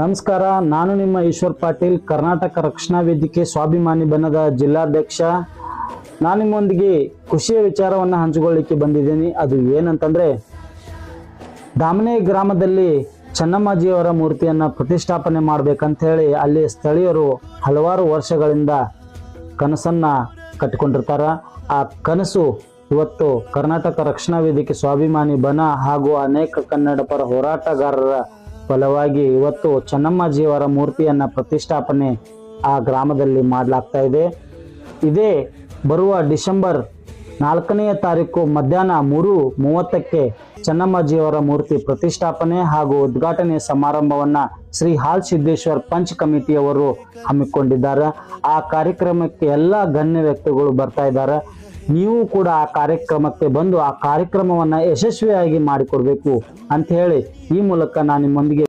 ನಮಸ್ಕಾರ, ನಾನು ನಿಮ್ಮ ಈಶ್ವರ್ ಪಾಟೀಲ್, ಕರ್ನಾಟಕ ರಕ್ಷಣಾ ವೇದಿಕೆ ಸ್ವಾಭಿಮಾನಿ ಬಣದ ಜಿಲ್ಲಾಧ್ಯಕ್ಷ. ನಾನು ನಿಮ್ಮೊಂದಿಗೆ ಖುಷಿಯ ವಿಚಾರವನ್ನು ಹಂಚಿಕೊಳ್ಳಿಕ್ಕೆ ಬಂದಿದ್ದೀನಿ. ಅದು ಏನಂತಂದರೆ, ದಾಮನೆ ಗ್ರಾಮದಲ್ಲಿ ಚೆನ್ನಮ್ಮಾಜಿಯವರ ಮೂರ್ತಿಯನ್ನು ಪ್ರತಿಷ್ಠಾಪನೆ ಮಾಡಬೇಕಂತ ಹೇಳಿ ಅಲ್ಲಿ ಸ್ಥಳೀಯರು ಹಲವಾರು ವರ್ಷಗಳಿಂದ ಕನಸನ್ನು ಕಟ್ಟಿಕೊಂಡಿರ್ತಾರೆ. ಆ ಕನಸು ಇವತ್ತು ಕರ್ನಾಟಕ ರಕ್ಷಣಾ ವೇದಿಕೆ ಸ್ವಾಭಿಮಾನಿ ಬಣ ಹಾಗೂ ಅನೇಕ ಕನ್ನಡ ಪರ ಹೋರಾಟಗಾರರ ಫಲವಾಗಿ ಇವತ್ತು ಚೆನ್ನಮ್ಮಾಜಿಯವರ ಮೂರ್ತಿಯನ್ನು ಪ್ರತಿಷ್ಠಾಪನೆ ಆ ಗ್ರಾಮದಲ್ಲಿ ಮಾಡಲಾಗ್ತಾ ಇದೆ. ಇದೇ ಬರುವ ಡಿಸೆಂಬರ್ 4ನೇ ತಾರೀಕು ಮಧ್ಯಾಹ್ನ 3:30ಕ್ಕೆ ಚೆನ್ನಮ್ಮಾಜಿಯವರ ಮೂರ್ತಿ ಪ್ರತಿಷ್ಠಾಪನೆ ಹಾಗೂ ಉದ್ಘಾಟನೆ ಸಮಾರಂಭವನ್ನು ಶ್ರೀ ಹಾಲ್ ಸಿದ್ದೇಶ್ವರ್ ಪಂಚ್ ಕಮಿಟಿಯವರು ಹಮ್ಮಿಕೊಂಡಿದ್ದಾರೆ. ಆ ಕಾರ್ಯಕ್ರಮಕ್ಕೆ ಎಲ್ಲ ಗಣ್ಯ ವ್ಯಕ್ತಿಗಳು ಬರ್ತಾ ಇದ್ದಾರೆ. ನೀವು ಕೂಡ ಆ ಕಾರ್ಯಕ್ರಮಕ್ಕೆ ಬಂದು ಆ ಕಾರ್ಯಕ್ರಮವನ್ನು ಯಶಸ್ವಿಯಾಗಿ ಮಾಡಿಕೊಡ್ಬೇಕು ಅಂತ ಹೇಳಿ ಈ ಮೂಲಕ ನಾನು ನಿಮ್ಮೊಂದಿಗೆ